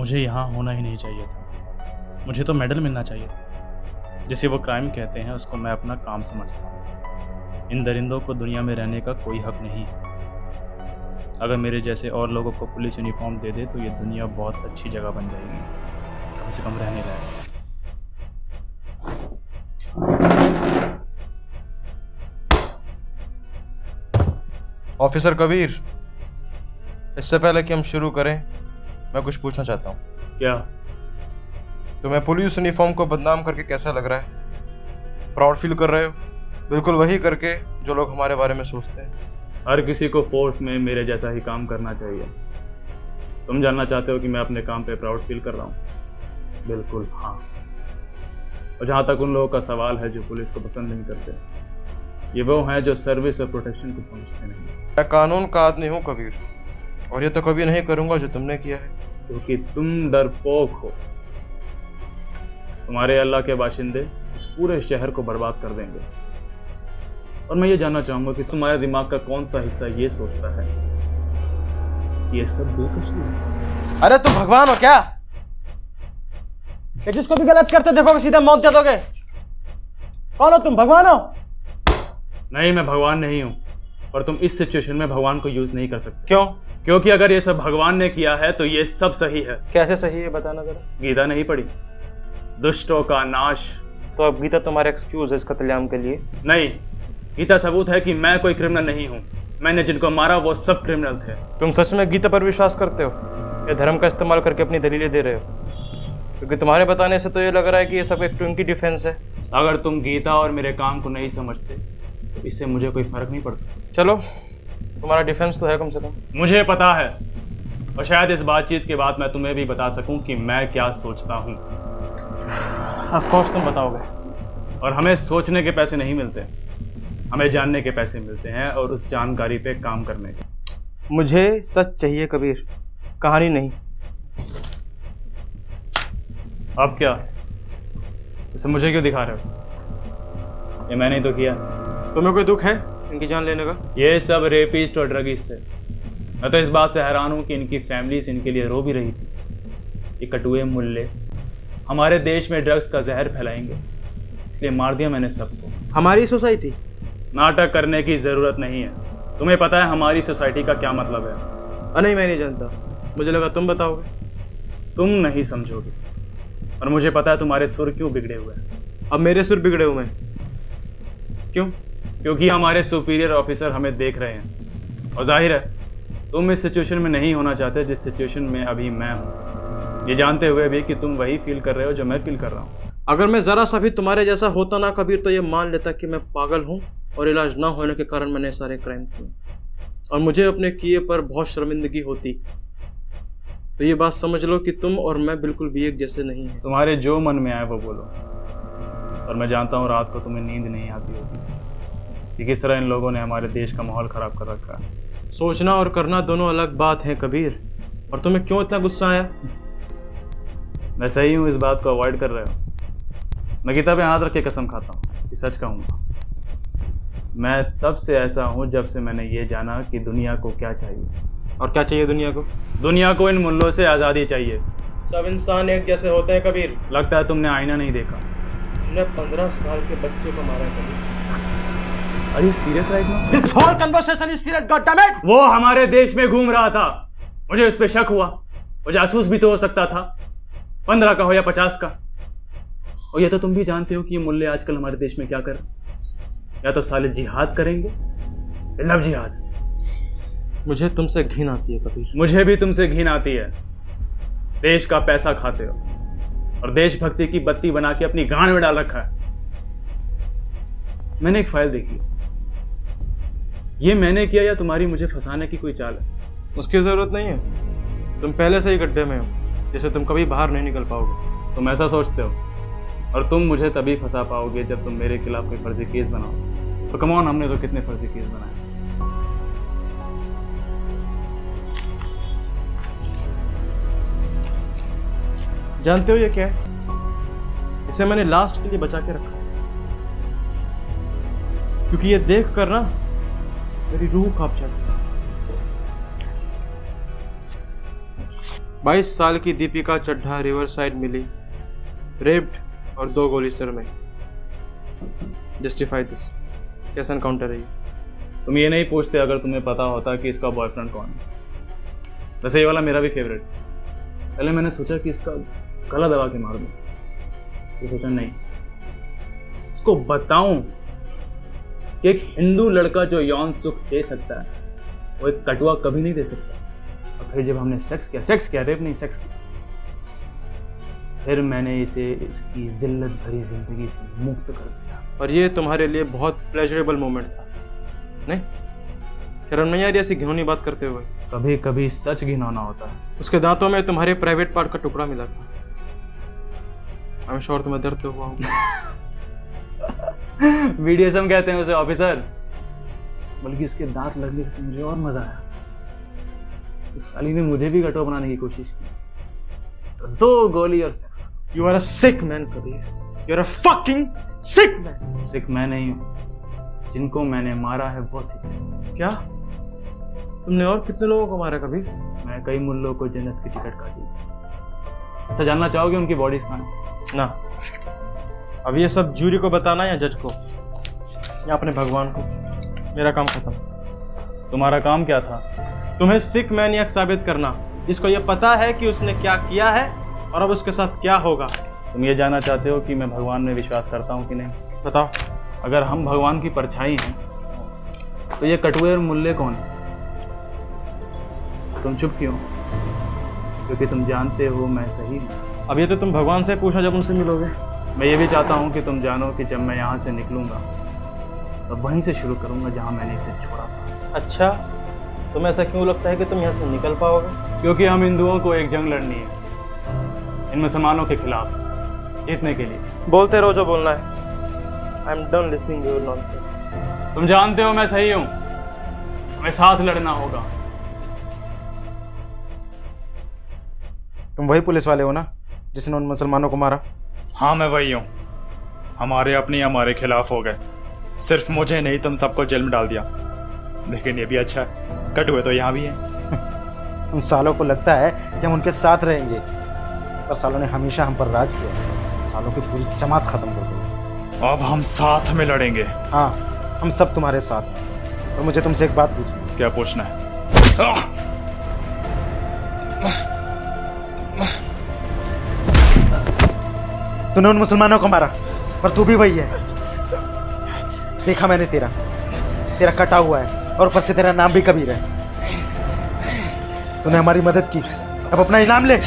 मुझे यहाँ होना ही नहीं चाहिए था। मुझे तो मेडल मिलना चाहिए था। जिसे वो क्राइम कहते हैं उसको मैं अपना काम समझता हूँ। इन दरिंदों को दुनिया में रहने का कोई हक नहीं है। अगर मेरे जैसे और लोगों को पुलिस यूनिफॉर्म दे दे तो ये दुनिया बहुत अच्छी जगह बन जाएगी, कम से कम रहने लायक। ऑफिसर कबीर, इससे पहले कि हम शुरू करें मैं कुछ पूछना चाहता हूँ। क्या? तुम्हें पुलिस यूनिफॉर्म को बदनाम करके कैसा लग रहा है? प्राउड फील कर रहे हो? बिल्कुल वही करके जो लोग हमारे बारे में सोचते हैं। हर किसी को फोर्स में मेरे जैसा ही काम करना चाहिए। तुम जानना चाहते हो कि मैं अपने काम पे प्राउड फील कर रहा हूँ? बिल्कुल हाँ। और जहाँ तक उन लोगों का सवाल है जो पुलिस को पसंद नहीं करते, ये वो हैं जो सर्विस और प्रोटेक्शन को समझते नहीं। मैं कानून का आदमी हूँ कबीर, और ये तो कभी नहीं करूँगा जो तुमने किया है। क्योंकि तुम डरपोक हो। तुम्हारे अल्लाह के बाशिंदे इस पूरे शहर को बर्बाद कर देंगे। और मैं ये जानना चाहूंगा कि तुम्हारे दिमाग का कौन सा हिस्सा ये सोचता है कि ये सब बेकसूर है। अरे तुम भगवान हो क्या? कि जिसको भी गलत करते देखोगे सीधा मौत दे दोगे? कौन हो तुम? भगवान हो? नहीं, मैं भगवान नहीं हूं, पर तुम इस सिचुएशन में भगवान को यूज नहीं कर सकते। क्यों? क्योंकि अगर ये सब भगवान ने किया है तो ये सब सही है। कैसे सही है बताना जरा। गीता नहीं पढ़ी? दुष्टों का नाश। तो अब गीता तुम्हारा एक्सक्यूज है इस कत्लेआम के लिए? नहीं, गीता सबूत है कि मैं कोई क्रिमिनल नहीं हूं। मैंने जिनको मारा वो सब क्रिमिनल थे। तुम सच में गीता पर विश्वास करते हो या धर्म का इस्तेमाल करके अपनी दलीलें दे रहे हो? क्योंकि तुम्हारे बताने से तो ये लग रहा है कि ये सब एक ट्विंकी डिफेंस है। अगर तुम गीता और मेरे काम को नहीं समझते तो इससे मुझे कोई फर्क नहीं पड़ता। चलो, तुम्हारा डिफेंस तो है कम से कम। मुझे पता है, और शायद इस बातचीत के बाद मैं तुम्हें भी बता सकूं कि मैं क्या सोचता हूं। ऑफ कोर्स तुम बताओगे। और हमें सोचने के पैसे नहीं मिलते, हमें जानने के पैसे मिलते हैं, और उस जानकारी पे काम करने के। मुझे सच चाहिए कबीर, कहानी नहीं। अब क्या? इसे मुझे क्यों दिखा रहे हो? ये मैंने ही तो किया। तुम्हें कोई दुख है इनकी जान लेने का? ये सब रेपिस्ट और ड्रगिस्ट थे। मैं तो इस बात से हैरान हूं कि इनकी फैमिलीज इनके लिए रो भी रही थी। ये कटुए मुल्ले हमारे देश में ड्रग्स का जहर फैलाएंगे, इसलिए मार दिया मैंने सबको। हमारी सोसाइटी? नाटक करने की जरूरत नहीं है। तुम्हें पता है हमारी सोसाइटी का क्या मतलब है? नहीं, मैं नहीं जानता। मुझे लगा तुम बताओगे। तुम नहीं समझोगे, और मुझे पता है तुम्हारे सुर क्यों बिगड़े हुए हैं। अब मेरे सुर बिगड़े हुए हैं? क्यों? क्योंकि हमारे सुपीरियर ऑफिसर हमें देख रहे हैं, और जाहिर है तुम इस सिचुएशन में नहीं होना चाहते जिस सिचुएशन में अभी मैं हूँ, ये जानते हुए भी कि तुम वही फील कर रहे हो जो मैं फील कर रहा हूँ। अगर मैं जरा सा भी तुम्हारे जैसा होता ना कबीर तो ये मान लेता कि मैं पागल हूँ और इलाज ना होने के कारण मैंने सारे क्राइम किए, और मुझे अपने किए पर बहुत शर्मिंदगी होती। तो ये बात समझ लो कि तुम और मैं बिल्कुल भी एक जैसे नहीं हैं। तुम्हारे जो मन में आए वो बोलो, और मैं जानता हूँ रात को तुम्हें नींद नहीं आती होगी कि किस तरह इन लोगों ने हमारे देश का माहौल खराब कर रखा है। सोचना और करना दोनों अलग बात है कबीर। और तुम्हें क्यों इतना गुस्सा आया? मैं सही हूँ इस बात को अवॉइड कर रहे हो? मैं गीता पे हाथ रख के कसम खाता हूँ कि सच कहूँगा। मैं तब से ऐसा हूँ जब से मैंने ये जाना कि दुनिया को क्या चाहिए। और क्या चाहिए दुनिया को? दुनिया को इन मुल्लों से आज़ादी चाहिए। सब इंसान एक जैसे होते हैं कबीर। लगता है तुमने आईना नहीं देखा। तुमने 15 साल के बच्चे को मारा Kabir. Are you serious right now? This whole conversation is serious, goddammit! वो हमारे देश में घूम रहा था, मुझे उस पर शक हुआ। वो जासूस भी तो हो सकता था, 15 का हो या 50 का। और ये तो तुम भी जानते हो कि ये मुल्ले आजकल हमारे देश में क्या कर रहे हैं। या तो साले जिहाद करेंगे या लव जिहाद। मुझे तुमसे घिन आती है कबीर। मुझे भी तुमसे घिन आती है। देश का पैसा खाते हो और देशभक्ति की बत्ती बना के अपनी गांड में डाल रखा है। मैंने एक फाइल देखी, ये मैंने किया या तुम्हारी मुझे फंसाने की कोई चाल है? उसकी जरूरत नहीं है। तुम पहले से ही गड्ढे में हो, जिससे तुम कभी बाहर नहीं निकल पाओगे। तुम ऐसा सोचते हो, और तुम मुझे तभी फंसा पाओगे जब तुम मेरे खिलाफ कोई फर्जी केस बनाओ। तो कम ऑन, हमने तो कितने फर्जी केस बनाए। जानते हो ये क्या है? इसे मैंने लास्ट के लिए बचा के रखा, क्योंकि ये देख कर ना मेरी रूह कांप जाती है। 22 साल की दीपिका चड्ढा रिवर साइड मिली, रेप्ड और 2 गोली सिर में। Justify this. कैसा एनकाउंटर है ये? तुम ये नहीं पूछते अगर तुम्हें पता होता कि इसका बॉयफ्रेंड कौन है। वैसे ये वाला मेरा भी फेवरेट। पहले मैंने सोचा कि इसका गला दबा के मार दूं, तो सोचा नहीं, इसको बताऊं कि एक हिंदू लड़का जो यौन सुख दे सकता है वो एक कटुआ कभी नहीं दे सकता। और फिर जब हमने सेक्स किया, रेप नहीं, सेक्स किया, फिर मैंने इसे इसकी जिल्लत भरी जिंदगी से मुक्त कर दिया। और ये तुम्हारे लिए बहुत प्लेजरेबल मोमेंट था, नहीं? शर्म नहीं आ रही ऐसी घिनौनी बात करते हुए? कभी कभी सच घिनौना होता है। उसके दांतों में तुम्हारे प्राइवेट पार्ट का टुकड़ा मिला था। आई एम श्योर तुम्हें दर्द तो हुआ होगा। BDSM कहते हैं उसे ऑफिसर। बल्कि उसके दांत लगने से तो मुझे और मजा आया। उस साली ने मुझे भी गटो बनाने की कोशिश की, तो 2 गोली और you are a sick man Kabir, you are a fucking sick man. Sick मैं नहीं हूँ, जिनको मैंने मारा है वो सिक है। क्या? तुमने और कितने लोगों को मारा कबीर? मैं कई मुल्लों को जन्नत की टिकट काटी। अच्छा, जानना चाहोगे उनकी बॉडीज कहाँ है? ना, अब ये सब जूरी को बताना या जज को या अपने भगवान को? मेरा काम खत्म। तुम्हारा काम क्या था? तुम्हें सिक मैनियक साबित करना, जिसको ये पता है कि उसने क्या किया है और अब उसके साथ क्या होगा। तुम ये जानना चाहते हो कि मैं भगवान में विश्वास करता हूँ कि नहीं? बताओ। अगर हम भगवान की परछाई हैं तो ये कटुए और मुल्ले कौन है? तुम चुप क्यों? क्योंकि तुम जानते हो मैं सही हूँ। अब ये तो तुम भगवान से पूछना जब उनसे मिलोगे। मैं ये भी चाहता हूँ कि तुम जानो कि जब मैं यहाँ से निकलूँगा तो वहीं से शुरू करूँगा जहाँ मैंने इसे छोड़ा था। अच्छा, तुम्हें ऐसा क्यों लगता है कि तुम यहाँ से निकल पाओगे? क्योंकि हम हिंदुओं को एक जंग लड़नी है इन मुसलमानों के खिलाफ, जीतने के लिए। बोलते रहो जो बोलना है। I am done listening your nonsense. तुम जानते हो मैं सही हूँ, हमें साथ लड़ना होगा। तुम वही पुलिस वाले हो ना जिसने उन मुसलमानों को मारा? हाँ, मैं वही हूँ। हमारे अपने हमारे खिलाफ हो गए। सिर्फ मुझे नहीं, तुम सबको जेल में डाल दिया। लेकिन ये भी अच्छा है, कटुए तो यहाँ भी हैं। उन सालों को लगता है कि हम उनके साथ रहेंगे, पर सालों ने हमेशा हम पर राज किया। सालों की पूरी जमात खत्म कर दी। अब हम साथ में लड़ेंगे। हाँ, हम सब तुम्हारे साथ हैं। और मुझे तुमसे एक बात पूछनी। क्या पूछना है? तूने उन मुसलमानों को मारा, पर तू भी वही है। देखा मैंने तेरा कटा हुआ है और ऊपर से तेरा नाम भी कबीर है। तूने हमारी मदद की, अब अपना इनाम ले।